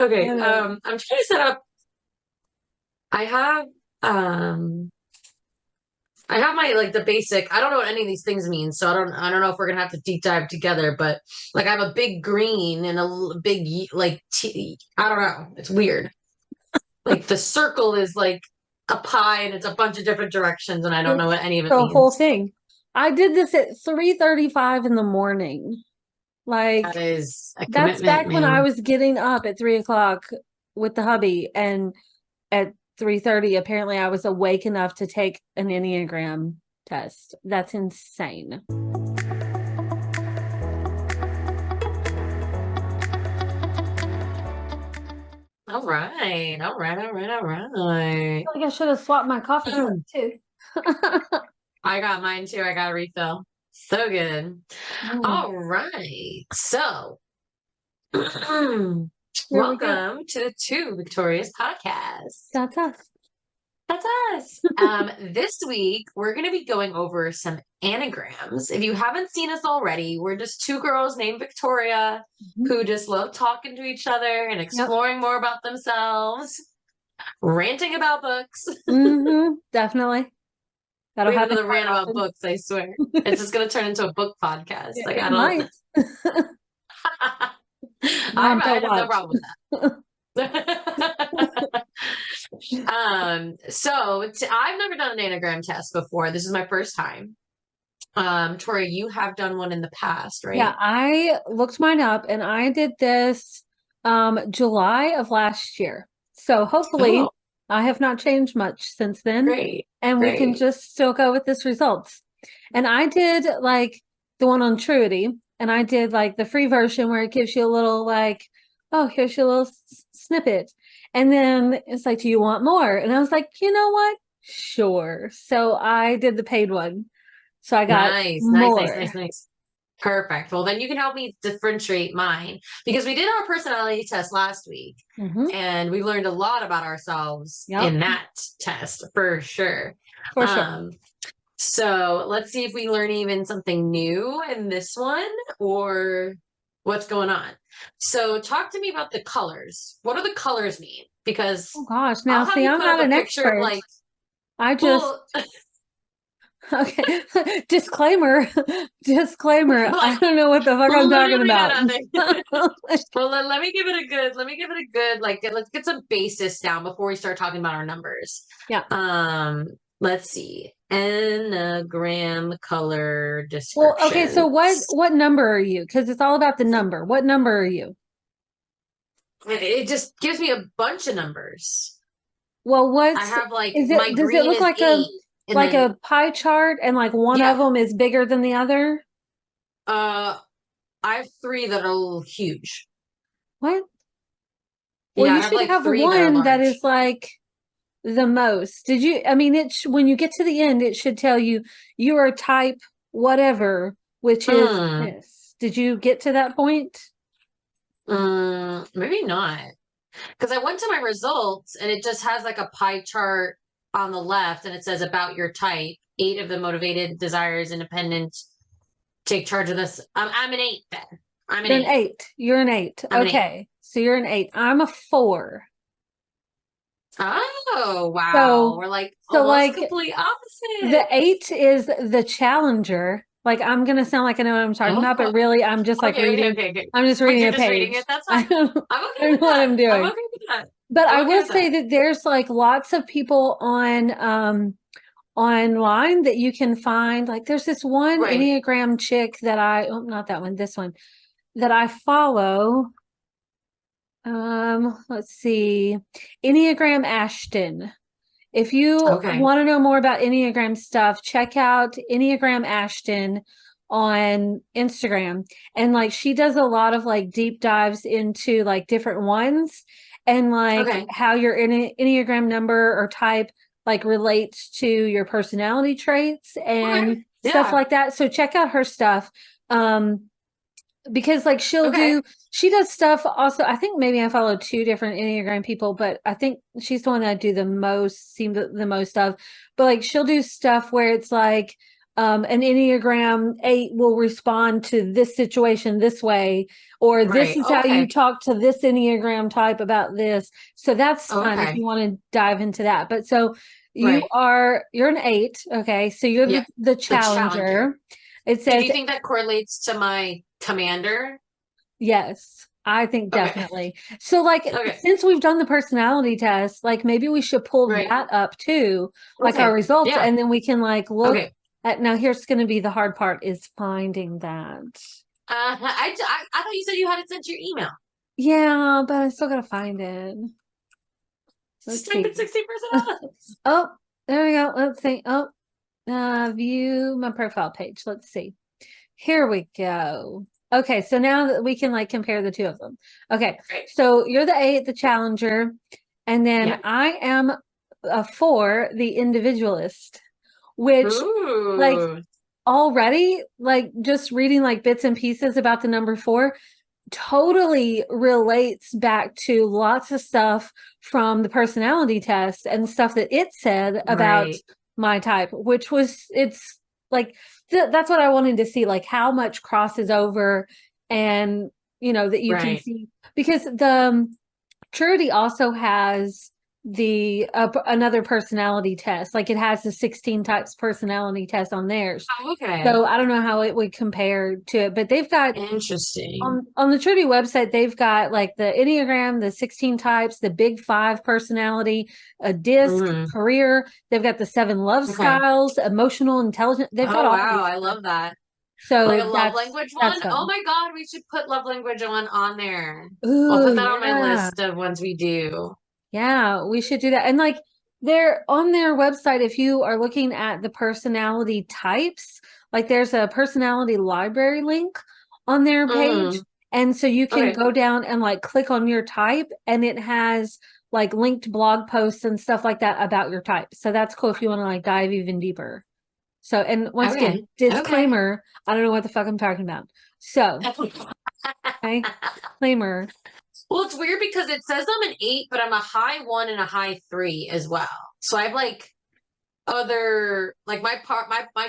Okay, Oh, I'm trying to set up. I have um I have my like the basic. I don't know what any of these things mean, so I don't know if we're gonna have to deep dive together, but like I have a big green and a big like T, I don't know. It's weird. Like the circle is like a pie and it's a bunch of different directions and I don't know it's what any of it the whole means. thing. I did this at 3:35 in the morning. That Like is a that's commitment, back when I ma'am. was getting up at 3 o'clock with the hubby, and at 3:30, apparently I was awake enough to take an Enneagram test. That's insane. All right, all right, all right, all right. I think I should have swapped my coffee cup too. I got mine too. I got a refill. So good. Mm, All right. So, here we go. welcome to the Two Victorious podcast. That's us. That's us. This week we're going to be going over some anagrams. If you haven't seen us already, we're just two girls named Victoria Mhm. who just love talking to each other and Yep. exploring more about themselves, ranting about books. Definitely. That'll We have happen another quite rant about often. books, I swear. It's just going to turn into a book podcast. Like, It I don't. might. I, Mom, I don't have no watch. problem with that. I've never done an anagram test before. This is my first time. Tori, you have done one in the past, Yeah, right? I looked mine up and I did this July of last year. So hopefully Oh, I have not changed much since then, great, and we can great. just still go with this results. And I did like the one on Truity, and I did like the free version where it gives you a little like, oh, here's your little snippet. And then it's like, do you want more? And I was like, you know what? Sure. So I did the paid one. So I got Nice, nice, nice, nice, more. nice. Perfect. Well, then you can help me differentiate mine because we did our personality test last week Hmm. and we learned a lot about ourselves Yep, in that test for sure. for sure. Um, so let's see if we learn even something new in this one or what's going on. So talk to me about the colors. What do the colors mean? Because Oh gosh, now I'll have see, you I'm put up not a an picture of expert. like, I just, well, okay, disclaimer, disclaimer. I like don't know what the fuck I'm talking literally about. nothing. Well, let me give it a good, let me give it a good, like, let's get some basis down before we start talking about our numbers. Yeah. Um, let's see. Enneagram color Well, okay, descriptions. so what number are you? Because it's all about the number. What number are you? It just gives me a bunch of numbers. Well, I what's have like is my it? Does it green look is like 8, and then a pie chart, and like one of yeah, them is bigger than the other? uh, I have 3 that are huge. What? Well, Yeah, I you have should like have 3 that are one that is large. like the most. Did you, I mean, when you get to the end, it should tell you you are type whatever, which is Hmm. this. Did you get to that point? Maybe not. Because I went to my results and it just has like a pie chart on the left and it says about your type. 8 of the motivated, desires, independent, take charge of this. I'm an 8 then. I'm an You're an 8. eight. You're an eight. I'm an 8. Okay. So you're an eight. I'm a four. Oh, wow. So, We're like so almost like complete the opposite. eight is the challenger. Like I'm gonna sound like I know what I'm talking about, but Oh, really I'm just like okay, okay, reading. okay, okay. I'm just But reading you're a just reading page. it. That's fine. I'm I okay don't with know what that. I'm I'm doing. okay with that. But I I'm okay will with say that. that there's like lots of people on online that you can find. Like there's this one Right. Enneagram chick that not that one, this one that I follow. Let's see. Enneagram Ashton. If you Okay. want to know more about Enneagram stuff, check out Enneagram Ashton on Instagram. And like she does a lot of like deep dives into like different ones and like Okay. how your Enneagram number or type like relates to your personality traits Okay. and stuff Yeah. like that. So check out her stuff. Um, because like Okay. she does stuff also. I think maybe I follow two different Enneagram people, but I think she's the one that I do the most, seem the most of. But like she'll do stuff where it's like an Enneagram 8 will respond to this situation this way, or this Right. is how you Okay. talk to this Enneagram type about this. So that's fun if Okay. you want to dive into that. But so Right. you're an 8. Okay. So you're Yeah. the The challenger. challenger. It So do says you think that correlates to my commander? yes, I think Okay. definitely. So like Okay. since we've done the personality test, like maybe we should pull Right. that up too, like our Okay. results, Yeah. and then we can like look Okay. at now here's going to be the hard part is finding that. I thought you said you had it sent to your email. Yeah, but I still gotta find it. Just Let's type see. in 60% off. Oh, there we go. Let's see. Oh, view my profile page. Let's see. Here we go. Okay, so now that we can like compare the two of them. Okay, Right. so you're the 8, the challenger, and then Yeah. I am a 4, the individualist, which like Ooh. already like just reading like bits and pieces about the number 4 totally relates back to lots of stuff from the personality test and stuff that it said about Right. my type, which was it's like that's what I wanted to see, like how much crosses over, and that you can Right. see because the Truity also has the another personality test, like it has the 16 types personality test on theirs. Oh, okay. So I don't know how it would compare to it, but they've got Interesting. on the Truity website, they've got like the Enneagram, the 16 types, the Big Five personality, a disc, Hmm. career. They've got the 7 love Okay. styles, emotional, intelligent. They've got Oh, all wow. these I stuff. love that. Like a So love language that's one? Oh fun. my God, we should put love language on there. I'll Ooh, put that on my yeah. list of ones we do. Yeah, we should do that. And like they're on their website, if you are looking at the personality types, like there's a personality library link on their page. Mm. And so you can Okay. go down and like click on your type, and it has like linked blog posts and stuff like that about your type. So that's cool if you want to like dive even deeper. So, and once again, Okay. Okay. disclaimer, I don't know what the fuck I'm talking about. So, okay, disclaimer. Well, it's weird because it says I'm an 8, but I'm a high 1 and a high 3 as well. So I have like other like my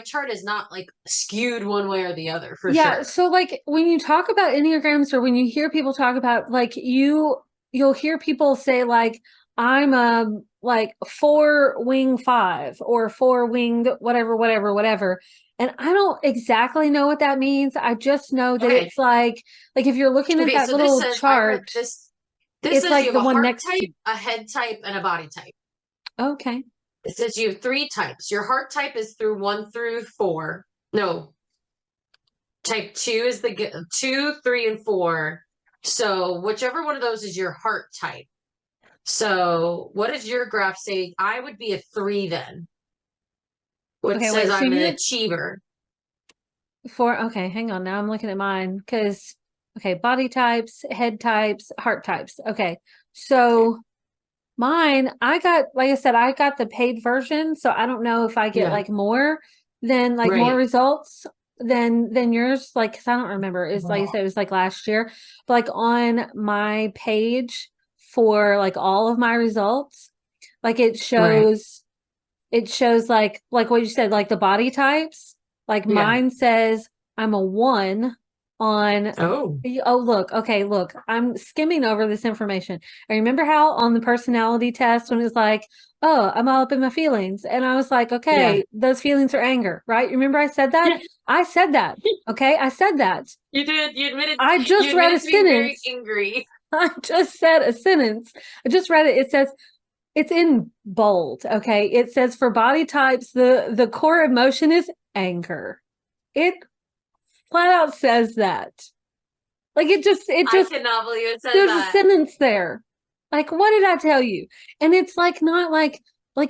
chart is not like skewed one way or the other for Yeah, sure. so like when you talk about enneagrams or when you hear people talk about like you'll hear people say like I'm a like 4 wing 5 or 4 winged whatever. And I don't exactly know what that means. I just know that Okay. it's like if you're looking at Okay, that so this little says I read chart, this it's says you like have the a one heart next to type, a head type, and a body type. okay. It says you have 3 types. Your heart type is through 1 through 4. No, type 2 is the 2, 3, and 4. So whichever one of those is your heart type. So what does your graph say? I would be a 3 then, which Okay, says wait. So I'm an you're achiever. okay, hang on. Now I'm looking at mine because okay, body types, head types, heart types. Okay. Okay. So mine, I got, like I said, I got the paid version, so I don't know if I get Yeah. like more than like more Right. results than yours. Like, 'cause I don't remember. It's like you said, it was like last year. But like on my page for like all of my results, like Right. it shows like what you said, like the body types. Like Yeah. mine says I'm a 1 on Oh. oh look, okay, look, I'm skimming over this information. I remember how on the personality test when it's like, oh, I'm all up in my feelings. And I was like, Yeah. okay, those feelings are anger, right? Remember I said that? Yeah. I said that. Okay, I said that. You did. You admitted. I You just read a admitted to being very sentence. angry. I just said a sentence. I just read it. It says it's in bold, okay? It says for body types, the core emotion is anger. It flat out says that. Like it I just cannot believe it says there's a that. sentence there. Like what did I tell you? And it's like not like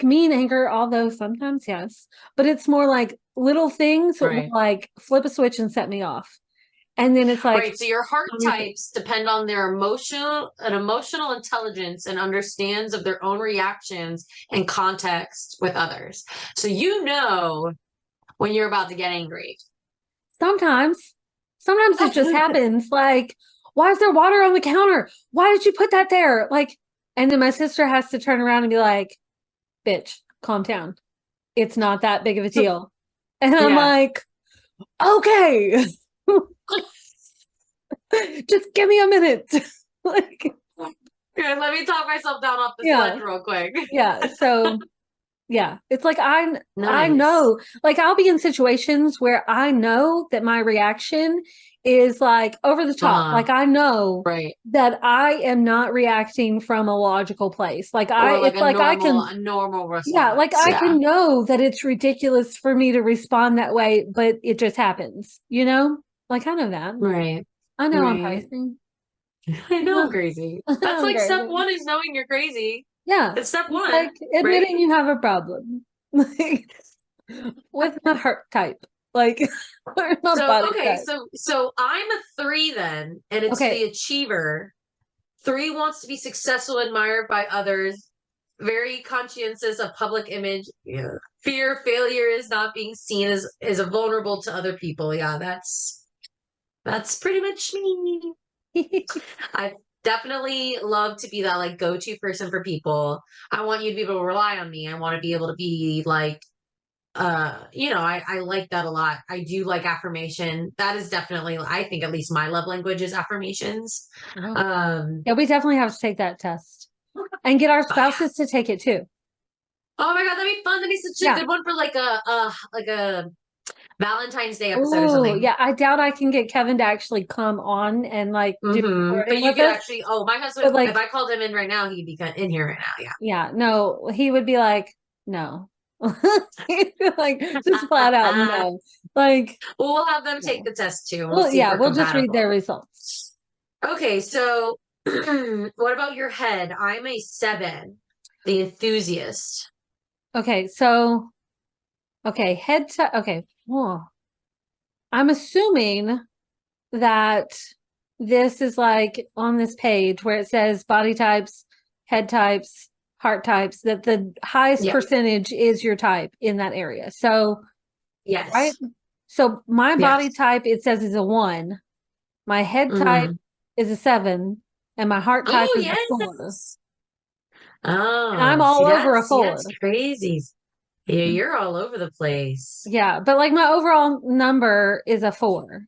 mean anger, although sometimes yes, but it's more like little things that will Right. like flip a switch and set me off. And then it's like Right. So your heart calm your face. types depend on their emotional intelligence and understands of their own reactions and context with others. So you know when you're about to get angry. Sometimes, sometimes it just happens. Like, why is there water on the counter? Why did you put that there? Like, and then my sister has to turn around and be like, bitch, calm down. It's not that big of a So deal. And I'm Yeah. like, okay, just give me a minute. Like, Here, let me talk myself down off this yeah, ledge real quick. yeah. So yeah, it's like I Nice. know, like I'll be in situations where I know that my reaction is like over the top. Uh-huh. Like I know Right. that I am not reacting from a logical place. Like Or like it's like I can, a normal yeah, like response. I Yeah. can know that it's ridiculous for me to respond that way, but it just happens, you know? Like I know that. Right. I know I'm Right. crazy. I know I'm No, crazy. I That's know I'm like step crazy. one is knowing you're crazy. Yeah. It's step It's one, like right? admitting you have a problem. Like with my heart type. Like or my So body okay, type. so I'm a three then, and it's Okay. the achiever. Three wants to be successful, admired by others, very conscientious of public image. Yeah. Fear failure is not being seen as a vulnerable to other people. Yeah, that's pretty much me. I definitely love to be that like go-to person for people. I want you to be able to rely on me. I want to be able to be like I like that a lot. I do like affirmation. That is definitely, I think, at least my love language is affirmations. Oh. Um Yeah, we definitely have to take that test and get our oh yeah. spouses to take it too. Oh my God, that'd be fun. That'd be such a Yeah. good one for like a Valentine's Day episode or Oh, something. yeah. I doubt I can get Kevin to actually come on and like do But recording you with could us. actually, oh, my But husband, if like, I called him in right now, he'd be in here right now. yeah, no, he would be like, no. He'd be like, just flat out Yeah. no. Like, Well, we'll have them take no. the test too, and we'll Well, see if yeah, we're we'll just read their compatible. results. Okay, so what about your head? I'm a seven, the enthusiast. Okay, so okay, head to okay. Whoa. I'm assuming that this is like on this page where it says body types, head types, heart types, that the highest Yeah. percentage is your type in that area. So, right? Yes. So my body Yes. type it says is a 1, my head type Hmm. is a 7, and my heart type Oh, is a 4. yes. And I'm Oh, all over a see, 4. that's crazy. Yeah, you're all over the place. Yeah, but like my overall number is a 4.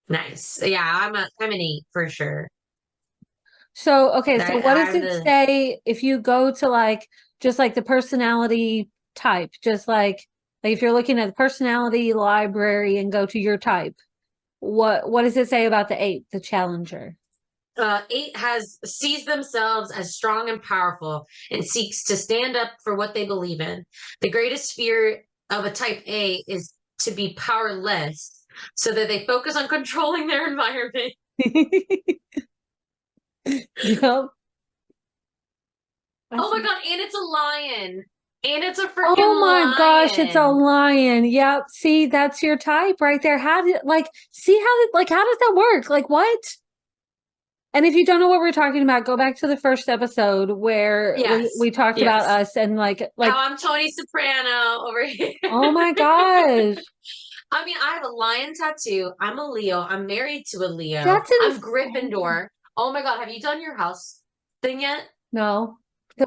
Nice. Yeah, I'm an eight for sure. So, okay, so what does I'm it the say if you go to like just like the personality type, just like if you're looking at the personality library and go to your type, what does it say about the 8, the challenger? eight has sees themselves as strong and powerful and seeks to stand up for what they believe in. The greatest fear of a type A is to be powerless, so that they focus on controlling their environment. Yep. Oh That's my God, and it's a lion. And it's a Oh freaking my gosh, it's a lion. lion. Yep. See, that's your type right there. How did like see how does that work? Like what? And if you don't know what we're talking about, go back to the first episode where we Yes. talked about Yes. us and How like I'm Tony Soprano over here. oh my gosh. I mean, I have a lion tattoo. I'm a Leo. I'm married to a Leo. That's I'm insane. Gryffindor. Oh my God, have you done your house thing yet? No.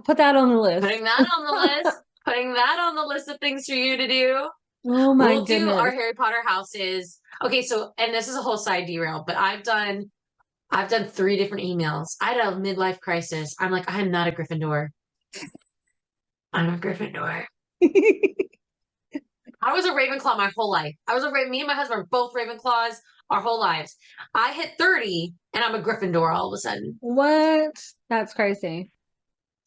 Put that on the list. Putting that on the list. Putting that on the list of things for you to do. Oh my We'll do our goodness. Harry Potter houses. Okay, so and this is a whole side derail, but I've done three different emails. I had a midlife crisis. I'm like, I'm not a Gryffindor. I'm a Gryffindor. I was a Ravenclaw my whole life. Me and my husband were both Ravenclaws our whole lives. I hit 30 and I'm a Gryffindor all of a sudden. What? That's crazy.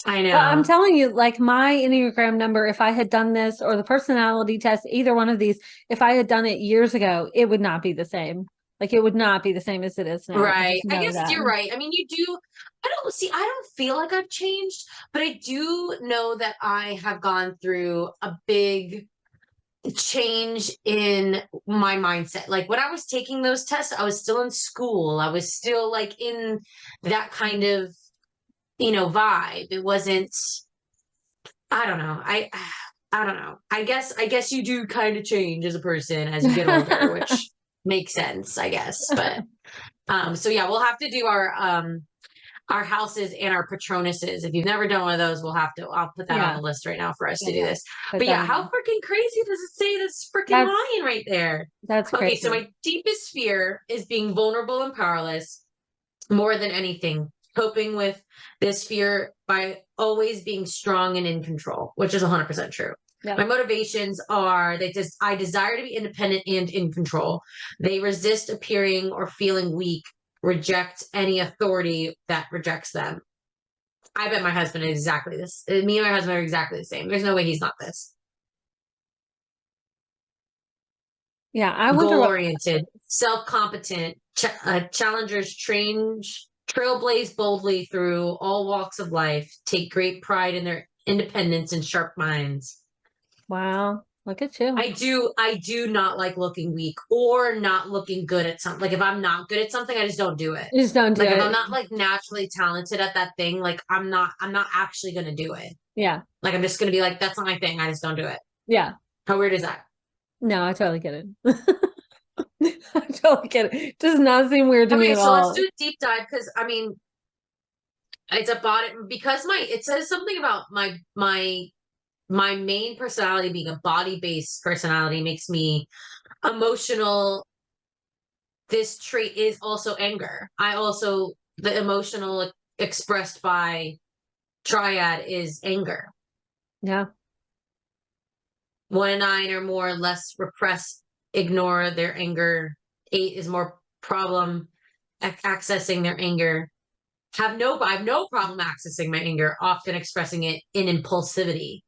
I Well, I'm know. telling you, like my Enneagram number, if I had done this or the personality test, either one of these, if I had done it years ago, it would not be the same. Like it would not be the same as it is now. I Right. just I know guess that. you're right. I mean, I don't feel like I've changed, but I do know that I have gone through a big change in my mindset. Like when I was taking those tests, I was still in school. I was still like in that kind of, vibe. It wasn't, I don't know. I don't know. I guess you do kind of change as a person as you get older, which makes sense, I guess. But so yeah, we'll have to do our houses and our patronuses. If you've never done one of those, I'll put that on Yeah. the list right now for us to do Yeah. this. Put But that yeah, how on. freaking crazy does it say this freaking That's line right there? that's Okay, so crazy. my deepest fear is being vulnerable and powerless more than anything. Coping with this fear by always being strong and in control, which is 100% true. Yeah. My motivations are I desire to be independent and in control. They resist appearing or feeling weak, reject any authority that rejects them. I bet my husband is exactly this. Me and my husband are exactly the same. There's no way he's not this. Yeah. I wonder Goal what oriented, self competent, challengers trailblaze boldly through all walks of life, take great pride in their independence and sharp minds. wow. Look at you. I do not like looking weak or not looking good at something. Like if I'm not good at something, I just don't do it. You just don't do Like if I'm it. not like naturally talented at that thing, like I'm not actually gonna do it. Yeah. Like I'm just gonna be like, that's not my thing. I just don't do it. Yeah. How weird is that? No, I totally get it. I totally get it. It does not seem weird to me Okay, at so let's all. do a deep dive because I mean it's about it because it says something about my main personality being a body-based personality makes me emotional. This trait is also anger. The emotional expressed by triad is anger. Yeah. 1 and 9 are more or less repress, ignore their anger. 8 is more problem accessing their anger. I have no problem accessing my anger, often expressing it in impulsivity.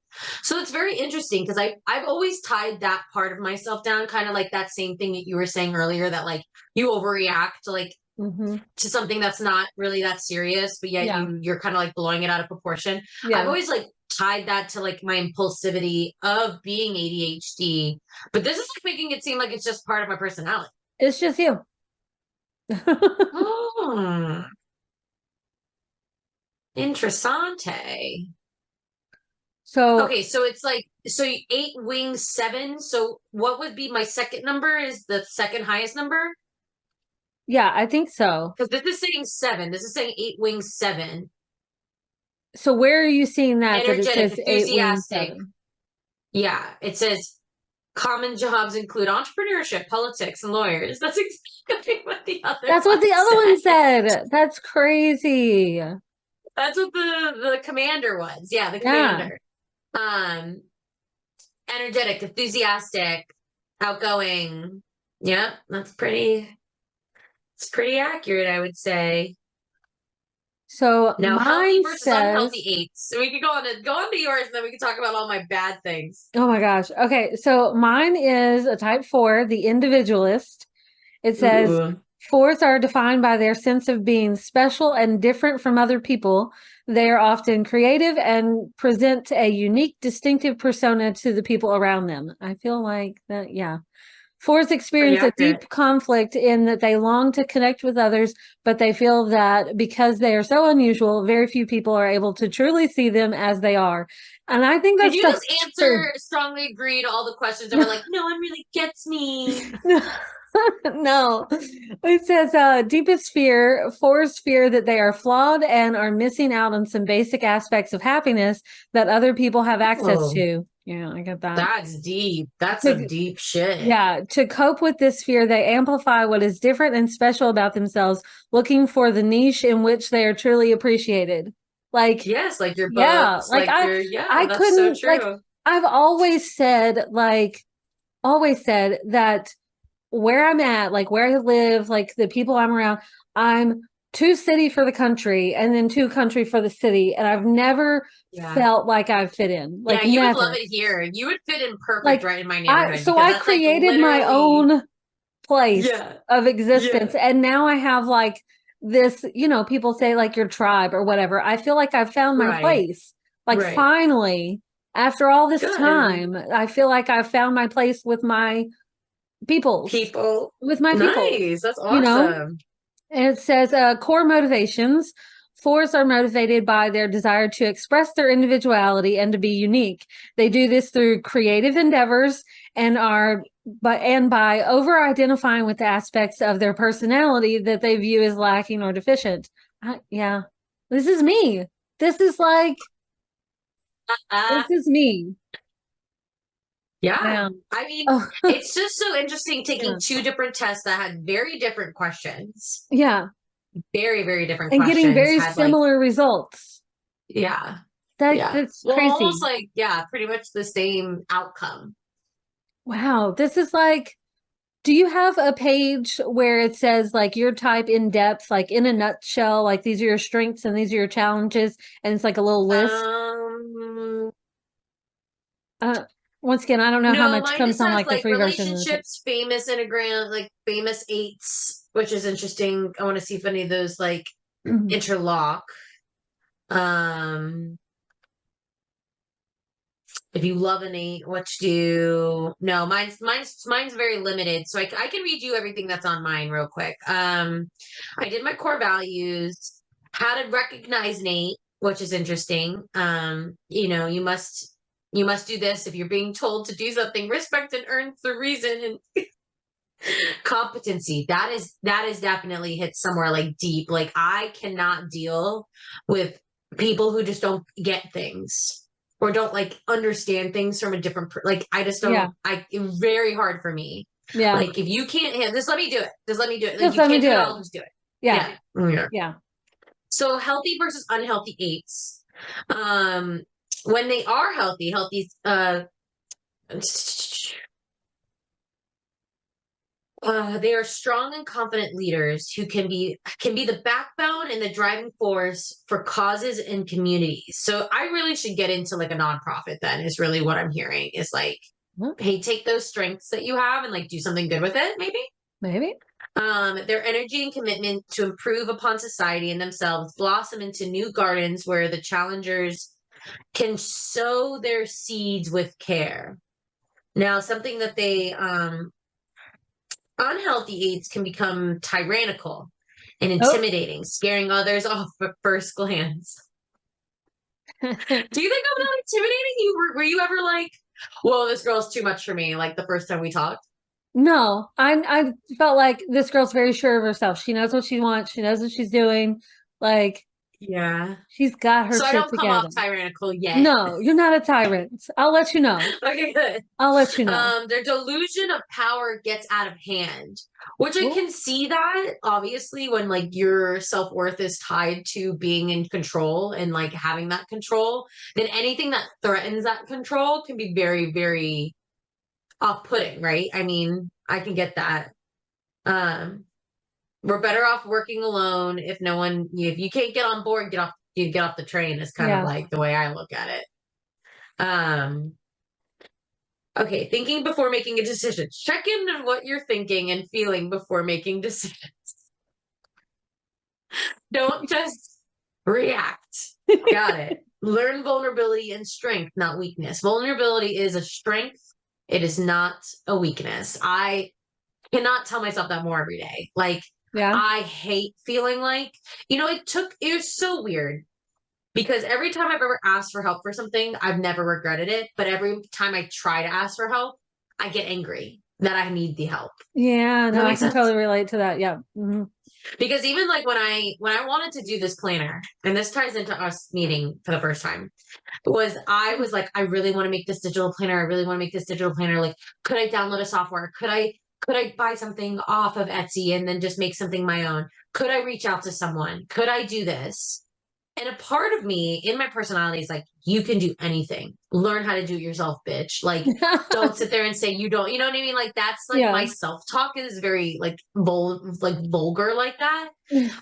So it's very interesting because I've always tied that part of myself down, kind of like that same thing that you were saying earlier, that like you overreact like Mm-hmm. to something that's not really that serious, but yet Yeah. you're kind of like blowing it out of proportion. I've Yeah. always like tied that to like my impulsivity of being ADHD, but this is like making it seem like it's just part of my personality. It's just you. Hmm. Interessante. So Okay, so it's like 8 wings, 7. So what would be my second number? Is the second highest number? yeah, I think so. Because this is saying 7. This is saying 8 wings, 7. So where are you seeing that it Energetic, says 8 wings, enthusiastic. 7? Yeah, it says common jobs include entrepreneurship, politics, and lawyers. That's exactly what the other That's one what the other one said. said. That's crazy. That's what the commander was. Yeah, the Yeah. commander. Um, energetic, enthusiastic, outgoing. Yeah, it's pretty accurate, I would say. So Now, healthy mine versus unhealthy says, eights. So we could go on to yours, and then we can talk about all my bad things. oh my gosh. Okay, so mine is a type 4, the individualist. It says Ooh, fours are defined by their sense of being special and different from other people. They are often creative and present a unique, distinctive persona to the people around them. I feel like that, yeah. Fours pretty experience a accurate. deep conflict in that they long to connect with others, but they feel that because they are so unusual, very few people are able to truly see them as they are. And I think Did that's you so just true. answer strongly agree to all the questions that were like, no one really gets me? No, it says deepest fear, fours fear that they are flawed and are missing out on some basic aspects of happiness that other people have access Oh, to. Yeah, I get that. that's deep. That's some To, deep shit. yeah, to cope with this fear, they amplify what is different and special about themselves, looking for the niche in which they are truly appreciated. Like, Yes, like your yeah, books, like like your, yeah, I that's so couldn't like true. I've always said that where I'm at, like where I live, like the people I'm around, I'm too city for the country and then too country for the city. And I've never Yeah. felt like I've fit in, Yeah, like you would love never. it here. You would fit in perfect Like right in my neighborhood so because I that's like created my literally, own place yeah, of yeah, existence. And now I have like this, people say like your tribe or whatever. I feel like I've found my right, place. Like right. finally, after all this Good. time, I feel like I've found my place peoples, People. with my peoples, Nice. That's you know? awesome. And it says core motivations. Fours are motivated by their desire to express their individuality and to be unique. They do this through creative endeavors and by over identifying with aspects of their personality that they view as lacking or deficient. Yeah. This is me. This is like, Uh, this is me. yeah. Wow. I mean, Oh, it's just so interesting taking yeah. two different tests that had very different questions. Yeah. Very, very different And getting questions. very Had like, similar results. yeah, yeah. That's Well, almost crazy. like, yeah, pretty much the same outcome. Wow. This is like, do you have a page where it says like your type in depth, like in a nutshell, like these are your strengths and these are your challenges, and it's like a little list? Um, Uh, Once again, I don't know how no, much mine comes just on has like the like free version of the page. relationships, famous Enneagram, like famous eights, which is interesting. I want to see if any of those like interlock. Um, if you love an eight, what you do? No, mine's very limited. So I can read you everything that's on mine real quick. I did my core values, how to recognize an eight, which is interesting. You must do this if you're being told to do something. Respect and earns the reason. And competency, that is definitely hit somewhere like deep. Like I cannot deal with people who just don't get things or don't like understand things from a different like I just Yeah. don't I it's very hard for me. Yeah. Like if you can't handle just let me do it, just let me do it. Like Just you let me can't do do it, it. I'll just do it. Yeah. Yeah. Yeah. Yeah. So healthy versus unhealthy eights. um when they are healthy, they are strong and confident leaders who can be the backbone and the driving force for causes and communities. So I really should get into like a nonprofit then is really what I'm hearing is like, Well, hey, take those strengths that you have and like do something good with it, maybe. maybe. Their energy and commitment to improve upon society and themselves blossom into new gardens where the challengers can sow their seeds with care. Now, something that they unhealthy aids can become tyrannical and Oh. intimidating, scaring others off at first glance. Do you think I'm not intimidating? Were you ever like, whoa, this girl's too much for me, like the first time we talked? No, I felt like this girl's very sure of herself. She knows what she wants. She knows what she's doing. Like Yeah. she's got her So I shit don't come off together. tyrannical yet. No, you're not a tyrant. I'll let you know. Okay, good. I'll let you know. Their delusion of power gets out of hand, which I Well, can see that obviously when like your self-worth is tied to being in control and like having that control, then anything that threatens that control can be very, very off-putting, right? I mean, I can get that. Um, we're better off working alone if no one, if you can't get on board, get off the train is kind of yeah. like the way I look at it. Um, Okay, thinking before making a decision. Check in on what you're thinking and feeling before making decisions. Don't just react. Got it. Learn vulnerability and strength, not weakness. Vulnerability is a strength. It is not a weakness. I cannot tell myself that more every day. Like, Yeah. I hate feeling like, it was so weird because every time I've ever asked for help for something, I've never regretted it. But every time I try to ask for help, I get angry that I need the help. Yeah, Does no, that I make can sense? totally relate to that. Yeah. Because even like when I wanted to do this planner, and this ties into us meeting for the first time, I was like, I really want to make this digital planner. I really want to make this digital planner. Like, could I download a software? Could I buy something off of Etsy and then just make something my own? Could I reach out to someone? Could I do this? And a part of me in my personality is like, you can do anything. Learn how to do it yourself, bitch. Like, don't sit there and say you don't. You know what I mean? Like, that's like Yeah. my self talk is very like vulgar like that.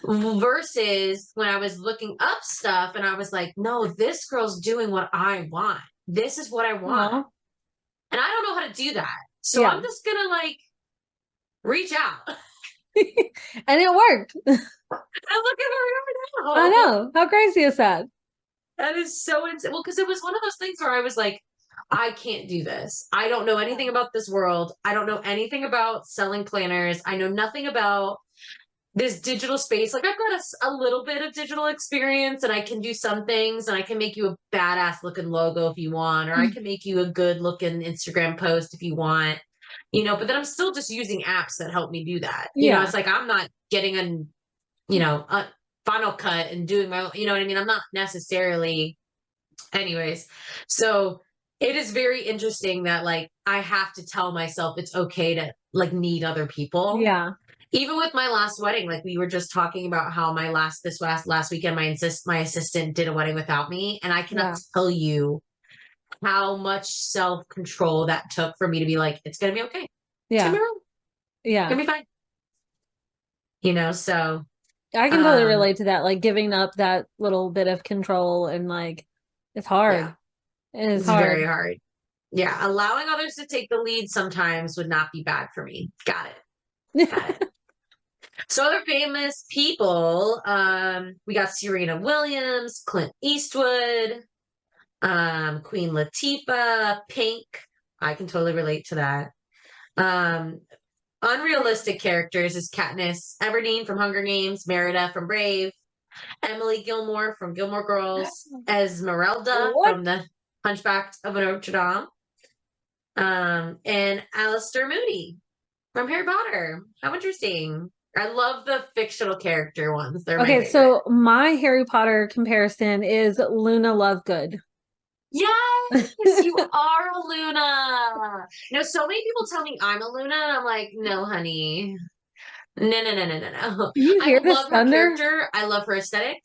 Versus when I was looking up stuff and I was like, no, this girl's doing what I want. This is what I want, Oh, and I don't know how to do that. So I'm yeah. just gonna like reach out. And it worked. And look at where we I are now. know. How crazy is that? That is so insane. Well, because it was one of those things where I was like, I can't do this. I don't know anything about this world. I don't know anything about selling planners. I know nothing about this digital space. Like I've got a little bit of digital experience and I can do some things and I can make you a badass looking logo if you want, or I can make you a good looking Instagram post if you want, but then I'm still just using apps that help me do that. Yeah. It's like I'm not getting an, you know, Final Cut and doing my, you know what I mean? I'm not necessarily, anyways. So it is very interesting that like I have to tell myself it's okay to like need other people. Yeah. Even with my last wedding, like we were just talking about how last weekend my assistant did a wedding without me, and I cannot Yeah. tell you how much self-control that took for me to be like, it's gonna be okay. It's gonna Yeah. be wrong. It's Yeah. gonna be fine. So I can totally um relate to that. Like giving up that little bit of control and like it's hard. yeah, It is it's very hard. hard. Yeah, allowing others to take the lead sometimes would not be bad for me. Got it. Got it. So other famous people, we got Serena Williams, Clint Eastwood, Queen Latifah, Pink. I can totally relate to that. Um, unrealistic characters is Katniss Everdeen from Hunger Games, Merida from Brave, Emily Gilmore from Gilmore Girls, Esmeralda What? from The Hunchback of Notre Dame, and Alistair Moody from Harry Potter. How interesting. I love the fictional character ones. They're my Okay, favorite. so my Harry Potter comparison is Luna Lovegood. Yes, you are a Luna. So many people tell me I'm a Luna, and I'm like, no, honey. No, no, no, no, no, no. Can you I hear this love her thunder? character. I love her aesthetic.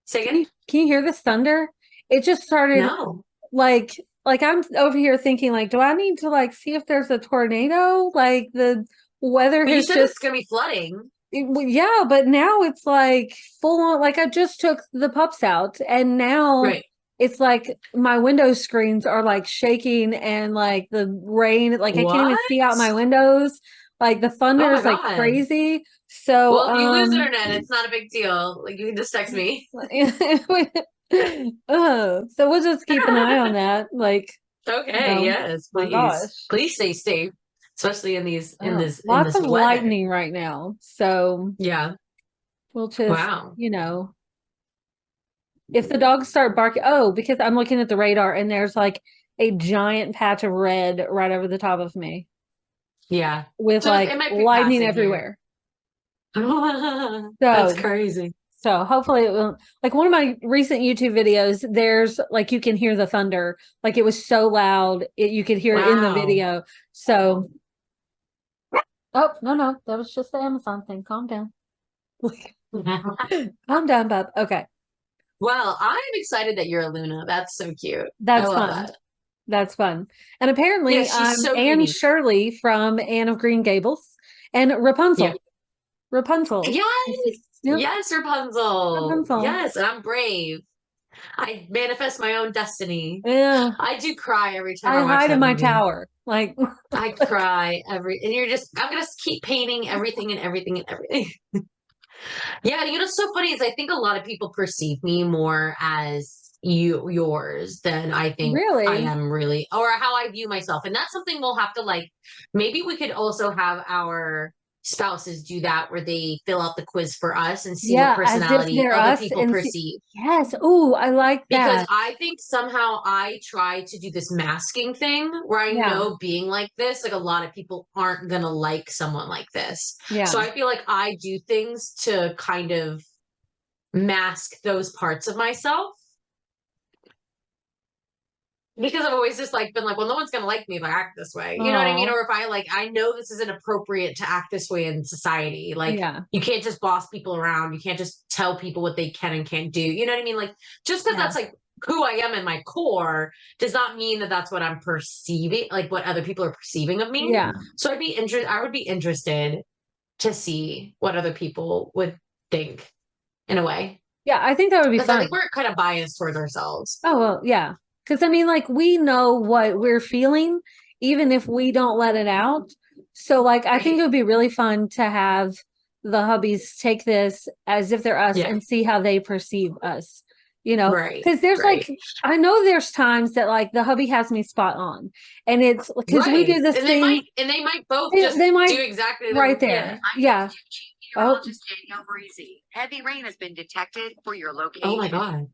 Say Can again? you hear this thunder? It just started No. like I'm over here thinking like, do I need to like see if there's a tornado? Like the weather But you has said just it's gonna be flooding. well, yeah, but now it's like full on. Like I just took the pups out, and now Right. it's like my window screens are like shaking, and like the rain, like I can't even What? see out my windows. Like the Oh thunder my is like God. crazy. So, Well, if you lose internet, it's not a big deal. Like you can just text me. So we'll just keep an eye on that. Like, Okay, yes, my please. gosh, Please stay safe, especially in these in lots this of weather. lightning right now. So Yeah. we'll just, Wow. if the dogs start barking, because I'm looking at the radar and there's like a giant patch of red right over the top of me Yeah. with So it like might be lightning passing here. everywhere. That's So, crazy. so hopefully it will, like one of my recent YouTube videos, there's like you can hear the thunder. Like it was so loud, you could hear it in the Wow. video. So, oh, no, that was just the Amazon thing. Calm down. Calm down, bub. Okay. Well, I'm excited that you're a Luna. That's so cute. I That's love fun. that. That's fun. And Yeah, apparently she's I'm so Anne unique. Shirley from Anne of Green Gables and Yeah. Rapunzel. Rapunzel. Yes. Yep. Yes, Rapunzel. Rapunzel. Yes, and I'm brave. I manifest my own destiny. Yeah. I do cry every time I I watch hide in that my movie. tower. Like, I cry and I'm gonna keep painting everything and everything and everything. Yeah, it's so funny is I think a lot of people perceive me more as yours than I think I really? am really, or how I view myself. And that's something we'll have to like, maybe we could also have our spouses do that where they fill out the quiz for us and see what Yeah, as if personality they're other us people and perceive. yes. Ooh, I like Because that. I think somehow I try to do this masking thing where I Yeah. know being like this, like a lot of people aren't gonna like someone like this. So Yeah. I feel like I do things to kind of mask those parts of myself because I've always just like been like, well, no one's gonna like me if I act this way. You know what I mean? Oh, Or if I know this isn't appropriate to act this way in society. Like yeah. you can't just boss people around. You can't just tell people what they can and can't do. You know what I mean? Like just because Yeah. that's like who I am in my core does not mean that that's what I'm perceiving, like what other people are perceiving of me. Yeah. So I would be interested to see what other people would think in a way. Yeah, I think that would be Because I fun. think we're kind of biased towards ourselves. Oh, well, yeah. Because I mean, like, we know what we're feeling, even if we don't let it out. So, like, I think Right. it would be really fun to have the hubbies take this as if they're us Yeah. and see how they perceive us, Right. because there's Right. like, I know there's times that like the hubby has me spot on, and it's because we do Right. this thing, And they might both just they might do exactly right the yeah. there. Yeah. Oh, Heavy rain has been detected for your Oh my location. God.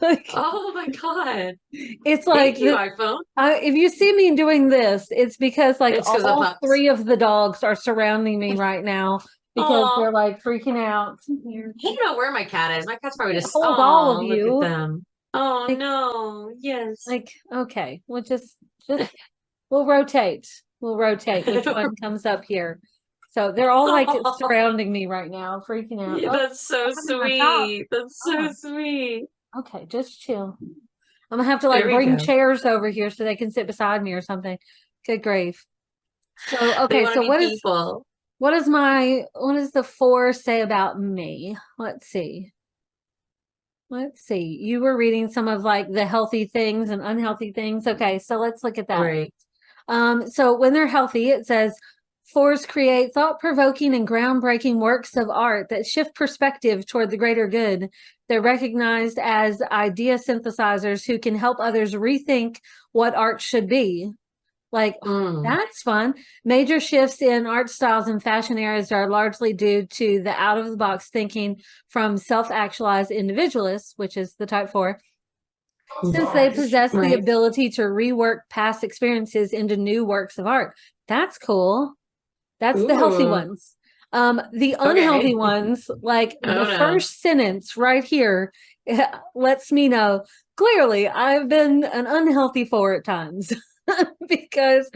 like, Oh my God. it's like Thank you, iPhone. if you see me doing this, it's because like It's because of all pups. three of the dogs are surrounding me right now because Aw. they're like freaking out. Here. I don't know where my cat is. My cat's probably just, Hold all of oh, look you. at them. Oh Like, no. Yes. like, okay, we'll just we'll rotate. We'll rotate which one comes up here. So they're all like surrounding me right now, freaking out. Oh, That's so I'm in my top. sweet. That's so Oh, sweet. okay, just chill. I'm gonna have to There like we bring go. chairs over here so they can sit beside me or something. Good grief. So They okay, want to so be people. what does the 4 say about me? Let's see. Let's see. You were reading some of like the healthy things and unhealthy things. Okay, so let's look at that. Right. So when they're healthy, it says 4s create thought-provoking and groundbreaking works of art that shift perspective toward the greater good. They're recognized as idea synthesizers who can help others rethink what art should be. Like, that's fun. Major shifts in art styles and fashion areas are largely due to the out-of-the-box thinking from self-actualized individualists, which is the type 4, since they possess the Right. ability to rework past experiences into new works of art. That's cool. That's the healthy Ooh. ones. The unhealthy Okay. ones, like Oh, the no. first sentence right here, lets me know clearly I've been an unhealthy 4 at times. Because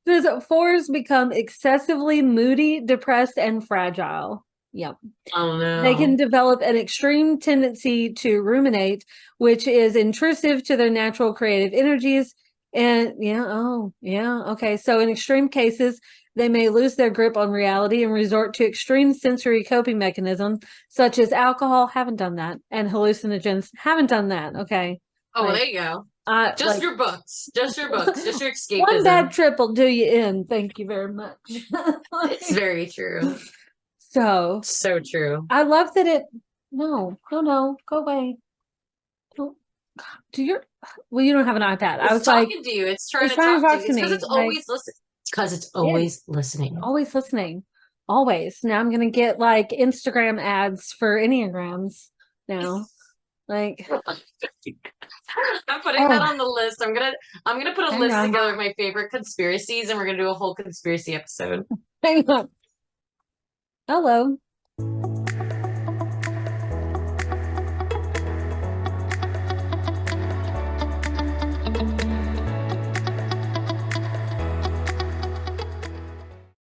those 4s become excessively moody, depressed, and fragile. Yep. Oh They no. can develop an extreme tendency to ruminate, which is intrusive to their natural creative energies. And okay. So in extreme cases, they may lose their grip on reality and resort to extreme sensory coping mechanisms, such as alcohol, haven't done that, and hallucinogens, haven't done that. Okay. Oh, well, Like, there you go. Just like your books. Just your books. Just your one bad escapism. trip will do you in. Thank you very much. It's very true. So So true. I love that it. No, go away. Don't do your. Well, you don't have an iPad. I It's was like, talking to you. It's trying it's to trying to talk to talk you. to It's because me. it's Like, always listening. It's because it's yeah, always listening. always listening. Always. Now I'm gonna get like Instagram ads for Enneagrams now. Like, I'm putting that oh, on the list. I'm gonna put a hang list on, together of my favorite conspiracies, and we're gonna do a whole conspiracy episode. hang on. Hello.